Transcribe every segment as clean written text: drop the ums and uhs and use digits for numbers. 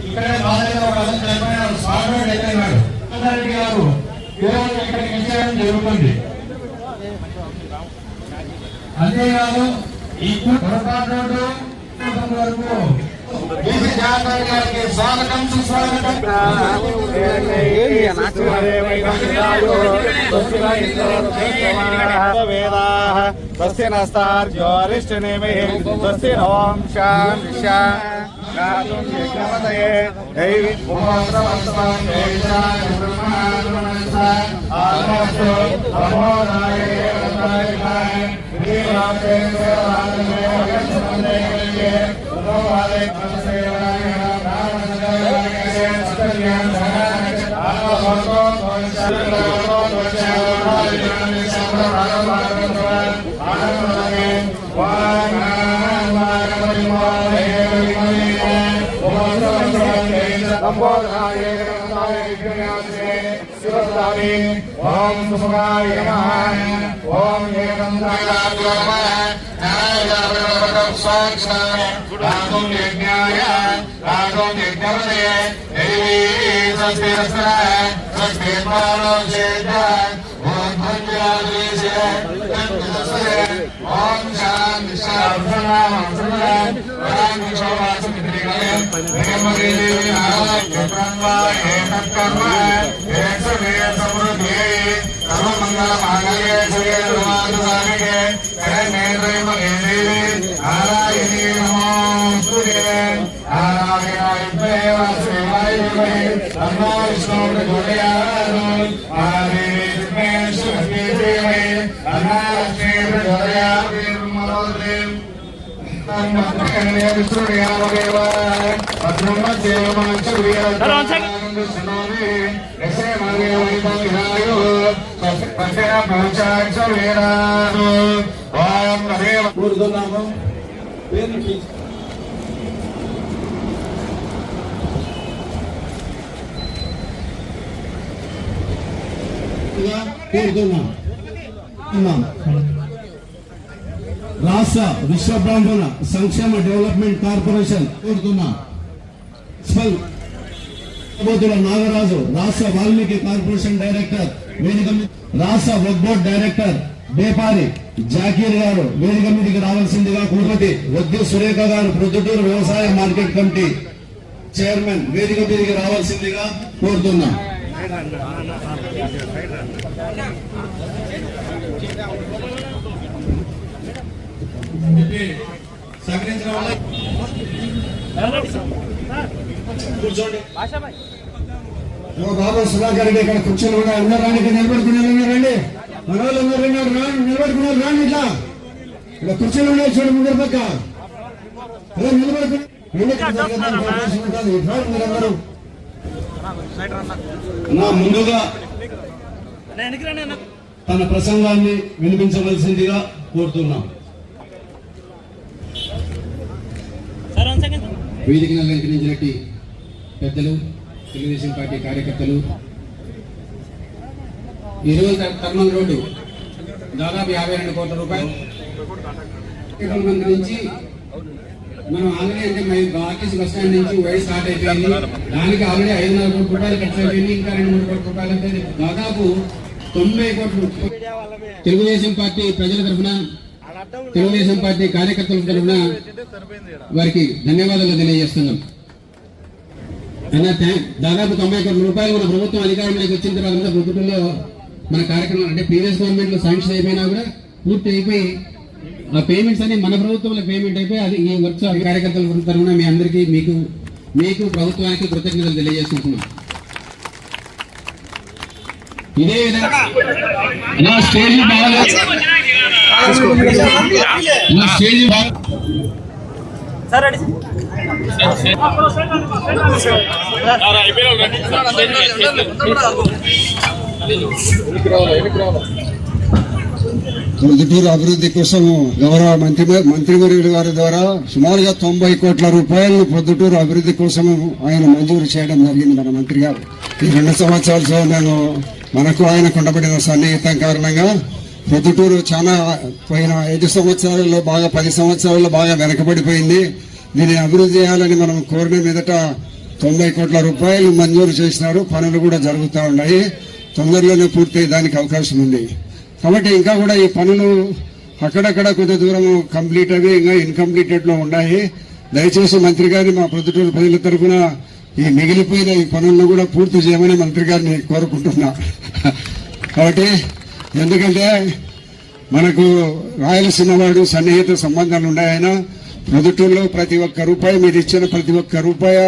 ఇక్కడే గారు ఇక్కడికి ఇచ్చేయడం జరుగుతుంది. అంతేకాదు ఈ పొరపాటు వరకు స్వాగతం సుస్వాగతం. స్వస్తి నస్తార్యోరిష్టనేమి స్వస్తి ఓం శాంతి ఓం సుభాయ నమః. ఓం ఏకం కూర్చున్నాము. రాష్ట్ర విశ్వ బ్రాహ్మణ సంక్షేమ డెవలప్మెంట్ కార్పొరేషన్ కోరుతున్నాం. నాగరాజు రాష్ట్ర వాల్మీకి కార్పొరేషన్ డైరెక్టర్ వేదిక, రాష్ట్ర వక్ఫ్ బోర్డు డైరెక్టర్ బేపారి జాకీర్ గారు వేదిక మీదకి రావాల్సిందిగా కోరుతుంది. వద్ది సురేఖ గారు ప్రొద్దుటూరు వ్యవసాయ మార్కెట్ కమిటీ చైర్మన్ వేదిక మీదకి రావాల్సిందిగా కోరుతున్నాం. కూర్చోండి. బాబా సుధాకర్ రెడ్డి ఇక్కడ కూర్చొని కూడా ఉన్నారండి, నిలబడుకున్నారు ఉన్నారండి, మనవాళ్ళు ఉన్నారు, నిలబడుకున్నారు రాండి. ఇట్లా ఇక్కడ కూర్చొని ఉన్నాయి చూడండి ముందర పక్క నిలబడుకుని మీరందరూ ముందుగా తన ప్రసంగాన్ని వినిపించవలసిందిగా కోరుతున్నాం. వేదికను అలంకరించినట్టు పెద్దలు, తెలుగుదేశం పార్టీ కార్యకర్తలు, ఈరోజు కర్నూలు రోడ్డు దాదాపు 52 కోట్ల రూపాయలు నుంచి మనం ఆల్రెడీ అంటే ఆర్టీసీ బస్ స్టాండ్ నుంచి వైస్ స్టార్ట్ అయిపోయింది. దానికి ఆల్రెడీ 500 కోట్ల రూపాయలు ఖర్చు అయిపోయింది. ఇంకా 2-3 కోట్ల రూపాయలు అంటే దాదాపు 90 కోట్లు తెలుగుదేశం పార్టీ ప్రజల తరఫున, తెలుగుదేశం పార్టీ కార్యకర్తల తరఫున వారికి ధన్యవాదాలు తెలియజేస్తున్నాం. దాదాపు 90 కోట్ల రూపాయలు మన ప్రభుత్వం అధికారంలోకి వచ్చిన తర్వాత ప్రభుత్వంలో మన కార్యక్రమం అంటే ప్రీవియస్ గవర్నమెంట్ లో శాంక్షన్ అయిపోయినా కూడా పూర్తి అయిపోయి ఆ పేమెంట్స్ అన్ని మన ప్రభుత్వంలో పేమెంట్ అయిపోయి అది ఈ వర్క్స్ కార్యకర్తల తరఫున మీ అందరికీ మీకు ప్రభుత్వానికి కృతజ్ఞతలు తెలియజేసుకుంటున్నాం. ఇదే విధంగా నా స్టేజ్ ప్రొద్దుటూరు అభివృద్ధి కోసం గౌరవ మంత్రివర్యుల గారి ద్వారా సుమారుగా 90 కోట్ల రూపాయలను ప్రొద్దుటూరు అభివృద్ధి కోసం ఆయన మంజూరు చేయడం జరిగింది. మన మంత్రి గారు ఈ 2 సంవత్సరాలు మనకు ఆయన కొండబడిన సన్నిహితం కారణంగా ప్రొద్దుటూరు చాలా పోయిన 5 సంవత్సరాల్లో బాగా 10 సంవత్సరాల్లో బాగా వెనకబడిపోయింది. దీన్ని అభివృద్ధి చేయాలని మనం కోరిన మీదట 90 కోట్ల రూపాయలు మంజూరు చేసినారు. పనులు కూడా జరుగుతూ ఉన్నాయి. తొందరలోనే పూర్తయ్యే దానికి అవకాశం ఉంది. కాబట్టి ఇంకా కూడా ఈ పనులు అక్కడక్కడ కొంత దూరం కంప్లీట్ అవి ఇంకా ఇన్కంప్లీటెడ్ లో ఉన్నాయి. దయచేసి మంత్రి గారిని మా ప్రొద్దుటూరు ప్రజల తరఫున ఈ మిగిలిపోయిన ఈ పనులను కూడా పూర్తి చేయమని మంత్రి గారిని కోరుకుంటున్నా. కాబట్టి ఎందుకంటే మనకు రాయలసీమ వాడు సన్నిహిత సంబంధాలు ఉన్నాయన. ప్రొద్దుటూరులో ప్రతి ఒక్క రూపాయి మీరు ఇచ్చిన ప్రతి ఒక్క రూపాయి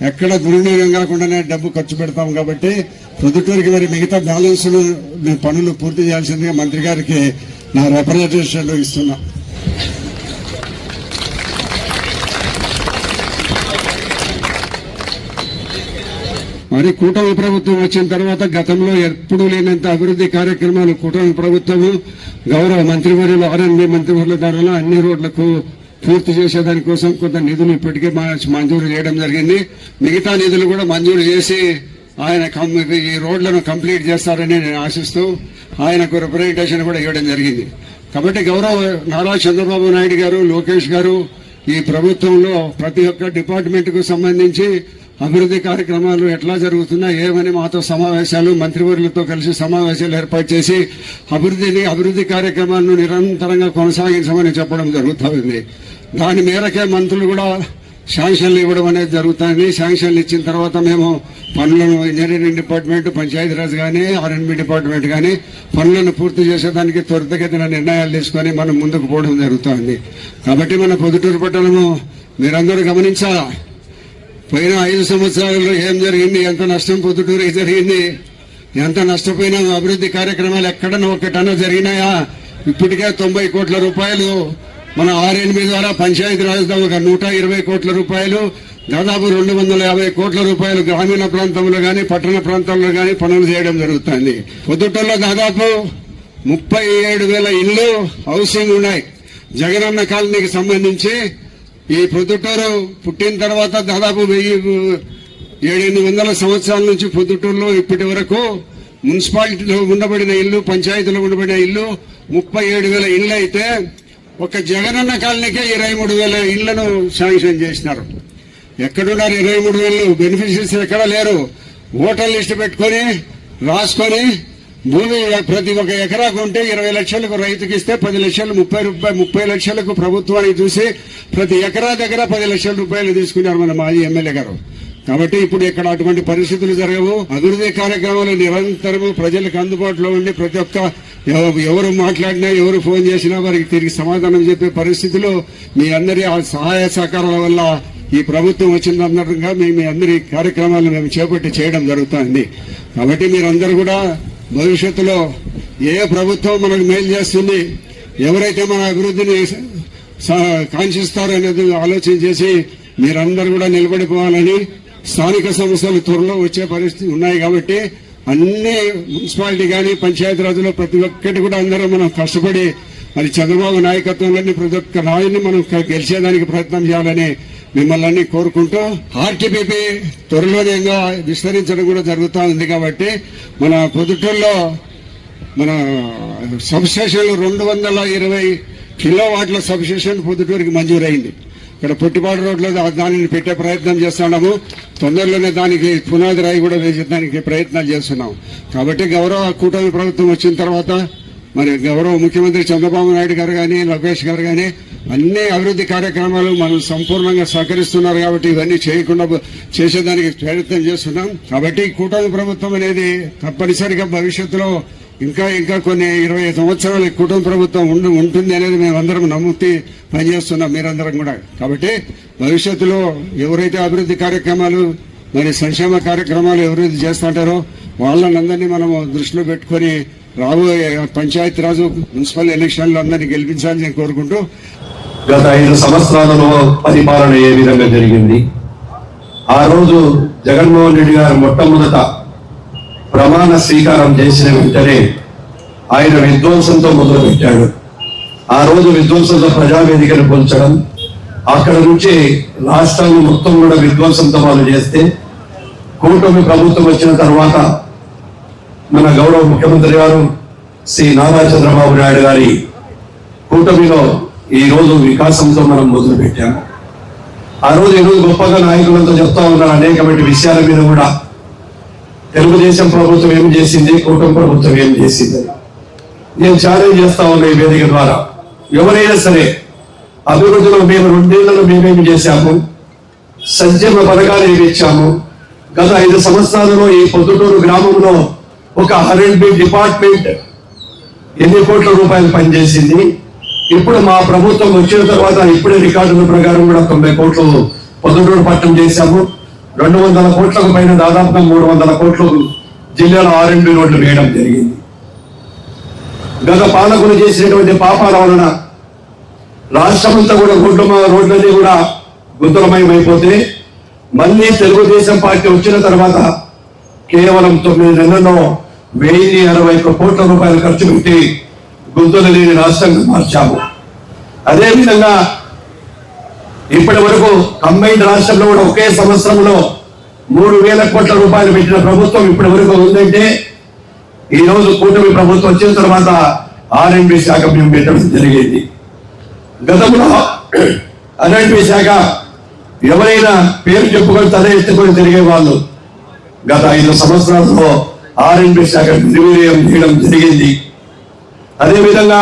ఎక్కడ దుర్వినియోగం కాకుండానే డబ్బు ఖర్చు పెడతాం. కాబట్టి ప్రొద్దుటూరుకి మరి మిగతా బ్యాలెన్స్ పనులు పూర్తి చేయాల్సిందిగా మంత్రి గారికి నా రిప్రజెంటేషన్ ఇస్తున్నా. మరి కూటమి ప్రభుత్వం వచ్చిన తర్వాత గతంలో ఎప్పుడూ లేనంత అభివృద్ధి కార్యక్రమాలు కూటమి ప్రభుత్వము గౌరవ మంత్రివర్యులు ఆర్ఎన్బి మంత్రివర్యుల ద్వారా అన్ని రోడ్లకు పూర్తి చేసేదానికోసం కొంత నిధులు ఇప్పటికే మంజూరు చేయడం జరిగింది. మిగతా నిధులు కూడా మంజూరు చేసి ఆయన ఈ రోడ్లను కంప్లీట్ చేస్తారని నేను ఆశిస్తూ ఆయనకు రిప్రజెంటేషన్ కూడా ఇవ్వడం జరిగింది. కాబట్టి గౌరవ నారా చంద్రబాబు నాయుడు గారు, లోకేష్ గారు ఈ ప్రభుత్వంలో ప్రతి ఒక్క డిపార్ట్మెంట్ కు సంబంధించి అభివృద్ధి కార్యక్రమాలు ఎట్లా జరుగుతున్నా ఏమని మాతో సమావేశాలు మంత్రివర్యులతో కలిసి సమావేశాలు ఏర్పాటు చేసి అభివృద్ధి కార్యక్రమాలను నిరంతరంగా కొనసాగించమని చెప్పడం జరుగుతుంది. దాని మేరకే మంత్రులు కూడా శాంక్షన్లు ఇవ్వడం అనేది జరుగుతుంది. శాంక్షన్లు ఇచ్చిన తర్వాత మేము పనులను ఇంజనీరింగ్ డిపార్ట్మెంట్, పంచాయతీరాజ్ కానీ ఆర్ఎన్బి డిపార్ట్మెంట్ కానీ పనులను పూర్తి చేసేదానికి త్వరితగతిన నిర్ణయాలు తీసుకొని మనం ముందుకు పోవడం జరుగుతుంది. కాబట్టి మన పొద్దుటూరు పట్టణము మీరందరూ గమనించాలా. పోయిన 5 సంవత్సరాలలో ఏం జరిగింది, ఎంత నష్టం పొద్దుటూరుకి జరిగింది, ఎంత నష్టపోయినా అభివృద్ధి కార్యక్రమాలు ఎక్కడన్నా ఒకటన్నా జరిగినాయా? ఇప్పటికే 90 కోట్ల రూపాయలు మన ఆర్ఎన్బి ద్వారా పంచాయతీరాజ్ ఒక 120 కోట్ల రూపాయలు, దాదాపు 250 కోట్ల రూపాయలు గ్రామీణ ప్రాంతంలో గాని పట్టణ ప్రాంతాల్లో గాని పనులు చేయడం జరుగుతుంది. పొద్దుటూరులో దాదాపు 37,000 ఇళ్లు హౌసింగ్ ఉన్నాయి. జగనన్న కాలనీకి సంబంధించి ఈ ప్రొద్దుటూరు పుట్టిన తర్వాత దాదాపు 1700 సంవత్సరాల నుంచి పొద్దుటూరులో ఇప్పటి వరకు మున్సిపాలిటీలో ఉండబడిన ఇల్లు, పంచాయతీలో ఉండబడిన ఇల్లు 37,000 ఇళ్లు అయితే ఒక జగనన్న కాలనీకే 23,000 ఇళ్లను శాంక్షన్ చేసినారు. ఎక్కడున్నారు 23,000 బెనిఫిషరీస్? ఎక్కడ లేరు. ఓటర్ లిస్టు పెట్టుకుని రాసుకొని భూమి ప్రతి ఒక్క ఎకరాకు ఉంటే 20 లక్షలకు రైతుకి ఇస్తే 10 లక్షలు 30 లక్షలకు ప్రభుత్వానికి చూసి ప్రతి ఎకరా దగ్గర 10 లక్షల రూపాయలు తీసుకున్నారు మన మాజీ ఎమ్మెల్యే గారు. కాబట్టి ఇప్పుడు ఇక్కడ అటువంటి పరిస్థితులు జరగవు. అభివృద్ధి కార్యక్రమాలు నిరంతరము ప్రజలకు అందుబాటులో ఉండి ప్రతి ఒక్క ఎవరు మాట్లాడినా ఎవరు ఫోన్ చేసినా వారికి తిరిగి సమాధానం చెప్పే పరిస్థితిలో మీ అందరి సహాయ సహకారాల వల్ల ఈ ప్రభుత్వం వచ్చిందన్నట్టుగా మీ అందరి కార్యక్రమాలు మేము చేపట్టి చేయడం జరుగుతుంది. కాబట్టి మీరందరూ కూడా భవిష్యత్తులో ఏ ప్రభుత్వం మనకు మేలు చేస్తుంది, ఎవరైతే మన అభివృద్ధిని కాంక్షిస్తారో అనేది ఆలోచన చేసి మీరందరూ కూడా నిలబడిపోవాలని, స్థానిక సమస్యలు త్వరలో వచ్చే పరిస్థితి ఉన్నాయి. కాబట్టి అన్ని మున్సిపాలిటీ కానీ పంచాయతీరాజ్లో ప్రతి ఒక్కటి కూడా అందరూ మనం కష్టపడి మరి చంద్రబాబు నాయకత్వంలోని ప్రతి ఒక్క రాయిని మనం గెలిచేదానికి ప్రయత్నం చేయాలని మిమ్మల్ని కోరుకుంటూ, ఆర్టీపీపీ త్వరలోనే విస్తరించడం కూడా జరుగుతూ ఉంది. కాబట్టి మన పొద్దుటూరులో మన సబ్స్టేషన్లు 220 కిలోవాట్ల సబ్స్టేషన్ పొద్దుటూరుకి మంజూరైంది. ఇక్కడ పొట్టిపాడు రోడ్లో దానిని పెట్టే ప్రయత్నం చేస్తున్నాము. తొందరలోనే దానికి పునాది రాయి కూడా వేసేదానికి ప్రయత్నాలు చేస్తున్నాం. కాబట్టి గౌరవ కూటమి ప్రభుత్వం వచ్చిన తర్వాత మరి గౌరవ ముఖ్యమంత్రి చంద్రబాబు నాయుడు గారు కానీ లోకేష్ గారు కానీ అన్ని అభివృద్ధి కార్యక్రమాలు మనం సంపూర్ణంగా సహకరిస్తున్నారు. కాబట్టి ఇవన్నీ చేయకుండా చేసేదానికి ప్రయత్నం చేస్తున్నాం. కాబట్టి కూటమి ప్రభుత్వం అనేది తప్పనిసరిగా భవిష్యత్తులో ఇంకా కొన్ని 20 సంవత్సరాలు కూటమి ప్రభుత్వం ఉంటుంది అనేది మేమందరం నమ్ముతూ పనిచేస్తున్నాం మీరందరం కూడా. కాబట్టి భవిష్యత్తులో ఎవరైతే అభివృద్ధి కార్యక్రమాలు మరి సంక్షేమ కార్యక్రమాలు ఎవరైతే చేస్తుంటారో వాళ్ళనందరినీ మనం దృష్టిలో పెట్టుకుని రాబోయే పంచాయతీరాజు మున్సిపల్ ఎలక్షన్లు అందరినీ గెలిపించాలని కోరుకుంటూ, గత 5 సంవత్సరాలలో పరిపాలన ఏ విధంగా జరిగింది, ఆ రోజు జగన్మోహన్ రెడ్డి గారు మొట్టమొదట ప్రమాణ స్వీకారం చేసిన వెంటనే ఆయన విధ్వంసంతో మొదలుపెట్టాడు. ఆ రోజు విధ్వంసంతో ప్రజావేదికను కూల్చడం, అక్కడ నుంచి రాష్ట్రాన్ని మొత్తం కూడా విధ్వంసంతో వాళ్ళు చేస్తే కూటమి ప్రభుత్వం వచ్చిన తర్వాత మన గౌరవ ముఖ్యమంత్రి గారు శ్రీ నారా చంద్రబాబు నాయుడు గారి కూటమిలో ఈ రోజు వికాసంతో మనం మొదలు పెట్టాము. ఆ రోజు ఈరోజు గొప్పగా నాయకులంతా చెప్తా ఉన్నారు అనేకమైన విషయాల మీద కూడా. తెలుగుదేశం ప్రభుత్వం ఏం చేసింది, కూటమి ప్రభుత్వం ఏం చేసింది. నేను ఛాలెంజ్ చేస్తా ఉన్నా ఈ వేదిక ద్వారా, ఎవరైనా సరే అభివృద్ధిలో మేము 2 ఏళ్లలో మేమేమి చేశాము, సంక్షేమ పథకాలు ఏమి ఇచ్చాము, గత 5 సంవత్సరాలలో ఈ పొద్దుటూరు గ్రామంలో ఒక R&B డిపార్ట్మెంట్ ఎన్ని కోట్ల రూపాయలు పనిచేసింది. ఇప్పుడు మా ప్రభుత్వం వచ్చిన తర్వాత ఇప్పుడే రికార్డుల ప్రకారం కూడా 90 కోట్లు పొద్దుటూరు పట్టణం చేశాము. 200 కోట్లకు పైన దాదాపుగా 300 కోట్లు జిల్లాలో R&B రోడ్లు వేయడం జరిగింది. గత పాలకులు చేసినటువంటి పాపాల వలన రాష్ట్రమంతా కూడా రోడ్లన్నీ కూడా గుంతలమయమైపోతే మళ్ళీ తెలుగుదేశం పార్టీ వచ్చిన తర్వాత కేవలం 9 నెలల్లో 1061 కోట్ల రూపాయలు ఖర్చు పెట్టి గుంతలు లేని రాష్ట్రంగా మార్చాము. అదేవిధంగా ఇప్పటి వరకు కంబైన్డ్ రాష్ట్రంలో కూడా ఒకే సంవత్సరంలో 3000 కోట్ల రూపాయలు పెట్టిన ప్రభుత్వం ఇప్పటి వరకు ఉందంటే ఈ రోజు కూటమి ప్రభుత్వం వచ్చిన తర్వాత R&B శాఖ మేము పెట్టడం జరిగింది. గతంలో R&B శాఖ ఎవరైనా పేరు చెప్పుకొని తల ఎత్తుకొని తిరిగే వాళ్ళు. గత 5 సంవత్సరాల్లో R&B శాఖ నిర్వీర్యం చేయడం జరిగింది. అదేవిధంగా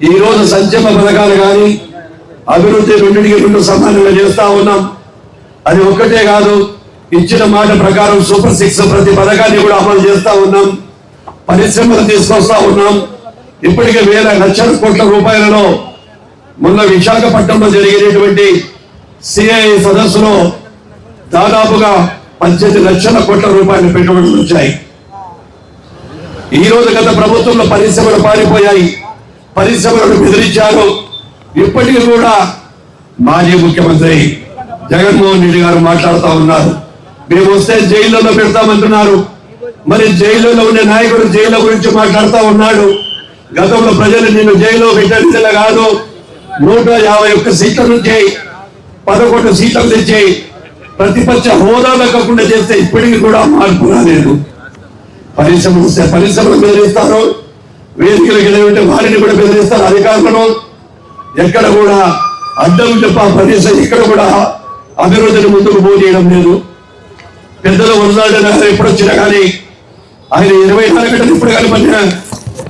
ఈ రోజు సంక్షేమ పథకాలు కానీ అభివృద్ధి 2 సమానంగా చేస్తా ఉన్నాం. అది ఒక్కటే కాదు, ఇచ్చిన మాట ప్రకారం సూపర్ 6 ప్రతి పథకాన్ని కూడా అమలు చేస్తా ఉన్నాం. పరిశ్రమలు తీసుకొస్తా ఉన్నాం. ఇప్పటికే వేల లక్షల కోట్ల రూపాయలలో మొన్న విశాఖపట్నంలో జరిగినటువంటి CII సదస్సులో దాదాపుగా 18 లక్షల కోట్ల రూపాయల పెట్టుబడులు వచ్చాయి. ఈ రోజు గత ప్రభుత్వంలో పరిశ్రమలు పారిపోయాయి, పరిశ్రమలను బెదిరించారు. ఇప్పటికీ కూడా మాజీ ముఖ్యమంత్రి జగన్మోహన్ రెడ్డి గారు మాట్లాడుతూ ఉన్నారు, మేము వస్తే జైల్లో పెడతామంటున్నారు. మరి జైల్లో ఉండే నాయకుడు జైల్లో గురించి మాట్లాడుతూ ఉన్నాడు. గతంలో ప్రజలు నిన్ను జైల్లో పెట్టిన కాదు, 151 సీట్ల నుంచి 11 సీట్లకు తెచ్చి ప్రతిపక్ష హోదాలో కాకుండా చేస్తే ఇప్పటికీ కూడా మార్పు రాలేదు. పరిశ్రమలు వస్తే పరిశ్రమలు బెదిరిస్తారు, వేదికలకు వెళ్ళి వారిని కూడా బెదిరిస్తారు అధికారులను. ఎక్కడ కూడా అడ్డం చెప్ప పరిశ్రమ ఇక్కడ కూడా అభివృద్ధిని ముందుకు పోనీయడం లేదు. పెద్దలు వరదాడు ఎప్పుడు వచ్చినా కానీ ఆయన 24 గంటలు ఇప్పుడు కానీ పడిన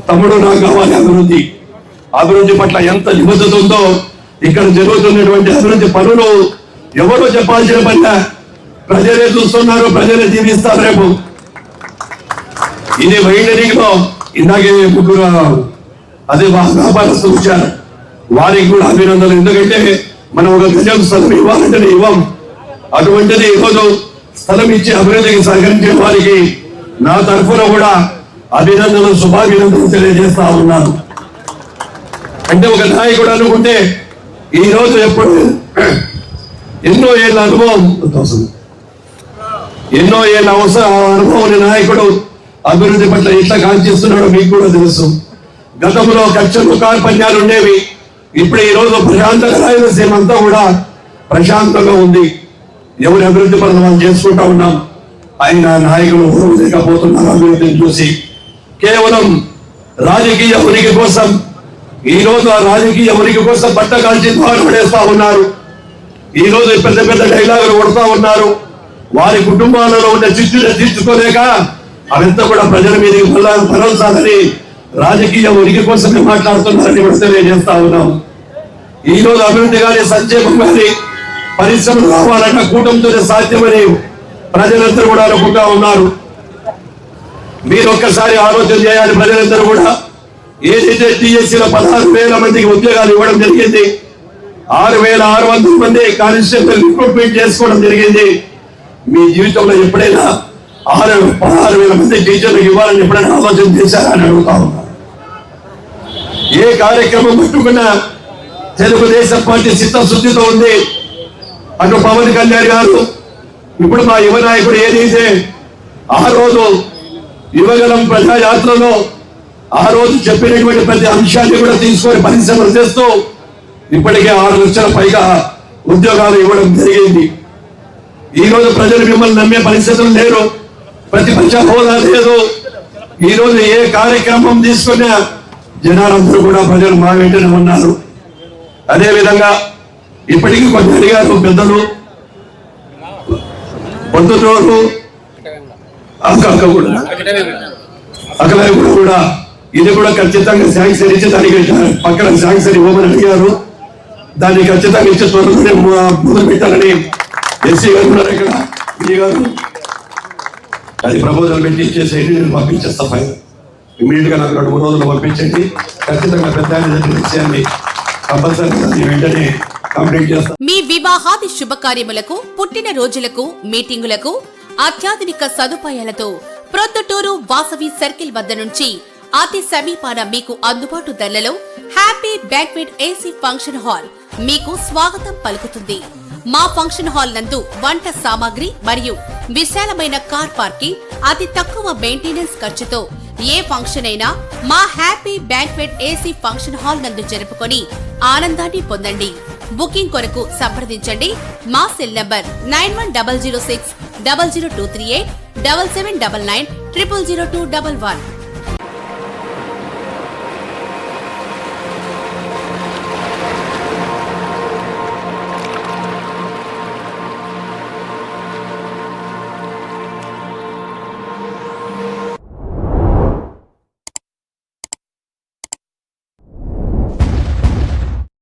తమ్ముడు నాకు కావాలి అభివృద్ధి. అభివృద్ధి పట్ల ఎంత నిబద్ధత ఉందో ఇక్కడ జరుగుతున్నటువంటి అభివృద్ధి పనులు ఎవరో చెప్పాల్సిన పని ప్రజలే చూస్తున్నారు, ప్రజలే జీవిస్తారు. రేపు ఇది వైండరింగ్ లో ఇందాకే 3 అదే వ్యాపారస్తులు వచ్చారు, వారికి కూడా అభినందనలు. ఎందుకంటే మనం ఒక గజం స్థలం ఇవ్వాలంటే ఇవ్వం. అటువంటిది ఈరోజు స్థలం ఇచ్చి అభివృద్ధికి సహకరించే వారికి నా తరఫున కూడా అభినందనలు, శుభాభినందనలు తెలియజేస్తా ఉన్నాను. అంటే ఒక నాయకుడు అనుకుంటే ఈ రోజు ఎప్పుడు ఎన్నో ఏళ్ళ అనుభవం ఉన్న నాయకుడు అభివృద్ధి పట్ల ఎట్లా కాంక్షిస్తున్నాడో మీకు కూడా తెలుసు. గతంలో కక్షలు కార్పణ్యాలు ఉండేవి, ఇప్పుడు ఈ రోజు ప్రశాంతంగా రాయలసీమ అంతా కూడా ప్రశాంతంగా ఉంది. ఎవరి అభివృద్ధి పనులు మనం చేసుకుంటా ఉన్నాం. ఆయన నాయకులు ఊరలేకపోతున్నారు అభివృద్ధిని చూసి. కేవలం రాజకీయ ఉనికి కోసం ఈ రోజు ఆ రాజకీయ ఉనికి కోసం బట్ట కాల్చి పడేస్తా ఉన్నారు. ఈ రోజు పెద్ద పెద్ద డైలాగులు కొడతా ఉన్నారు. వారి కుటుంబాలలో ఉన్న చిచ్చుని తీర్చుకోలేక అవంతా కూడా ప్రజల మీదకి భరోసాలని రాజకీయ ఉనికి కోసమే మాట్లాడుతున్నారని కూడా తెలియజేస్తా ఉన్నాం. ఈ రోజు అభివృద్ధి కానీ సంక్షేమం కానీ పరిశ్రమలు రావాలన్న కూటమితోనే సాధ్యమని ప్రజలందరూ కూడా అనుకుంటా ఉన్నారు. మీరు ఒక్కసారి ఆలోచన చేయాలి. ప్రజలందరూ కూడా ఏదైతే TSCలో 16,000 మందికి ఉద్యోగాలు ఇవ్వడం జరిగింది, 6,600 మంది కానిస్టేబుల్ రిక్రూట్మెంట్ చేసుకోవడం జరిగింది. మీ జీవితంలో ఎప్పుడైనా 16,000 మంది టీచర్లకు ఇవ్వాలని ఎప్పుడైనా ఆలోచన చేశారని అడుగుతా ఉన్నారు. ఏ కార్యక్రమం పట్టుకున్నా తెలుగుదేశం పార్టీ చిత్తశుద్ధితో ఉంది. అటు పవన్ కళ్యాణ్ గారు, ఇప్పుడు మా యువ నాయకుడు ఏదైతే ఆ రోజు యువగలం ప్రజాయాత్రలో ఆ రోజు చెప్పినటువంటి ప్రతి అంశాన్ని కూడా తీసుకొని పరిశ్రమలు చేస్తూ ఇప్పటికే 6 లక్షల పైగా ఉద్యోగాలు ఇవ్వడం జరిగింది. ఈ రోజు ప్రజలు మిమ్మల్ని నమ్మే పరిస్థితులు లేరు, ప్రతిపక్ష హోదా లేదు. ఈ రోజు ఏ కార్యక్రమం తీసుకున్నా జనాలందరూ కూడా ప్రజలు మా వెంటనే ఉన్నారు. అదేవిధంగా ఇప్పటికీ కొంచెం అడిగారు పెద్దలు, పొద్దుటూరు అక్కడ కూడా ఇది కూడా ఖచ్చితంగా శాంక్షన్ ఇచ్చి దానికి పక్కన శాంక్షన్ ఇవ్వమని అడిగారు. దాన్ని ఖచ్చితంగా ఇచ్చే త్వరలోనే మొదలు పెట్టాలని ఎస్సీ గారు ఉన్నారు ఇక్కడ, ఈ గారు అది ప్రపోజల్ పెట్టి ఇచ్చేసేయండి, నేను పంపించేస్తా ఫైన్ ఇమీడియట్ గా. నాకు 2-3 రోజులు పంపించండి. ఖచ్చితంగా పెద్ద విషయాన్ని కంపల్సరీగా వెంటనే కంప్లీట్ చేస్తాం. మీ వివాహాది శుభకార్యములకు, పుట్టిన రోజులకు, మీటింగులకు అత్యాధునిక సదుపాయాలతో ప్రొద్దుటూరు వాసవి సర్కిల్ వద్ద నుంచి అతి సమీపాన మీకు అందుబాటు ధరలలో happy banquet AC function hall మీకు స్వాగతం పలుకుతుంది. మా ఫంక్షన్ హాల్ నందు వంట సామాగ్రి మరియు విశాలమైన కార్ పార్కింగ్, అతి తక్కువ మెయింటెనెన్స్ ఖర్చుతో ఏ ఫంక్షన్ అయినా మా happy banquet AC function hall నందు జరుపుకొని ఆనందాన్ని పొందండి. బుకింగ్ కొరకు సంప్రదించండి. మా సెల్ నంబర్ 9100600238 7799 000211.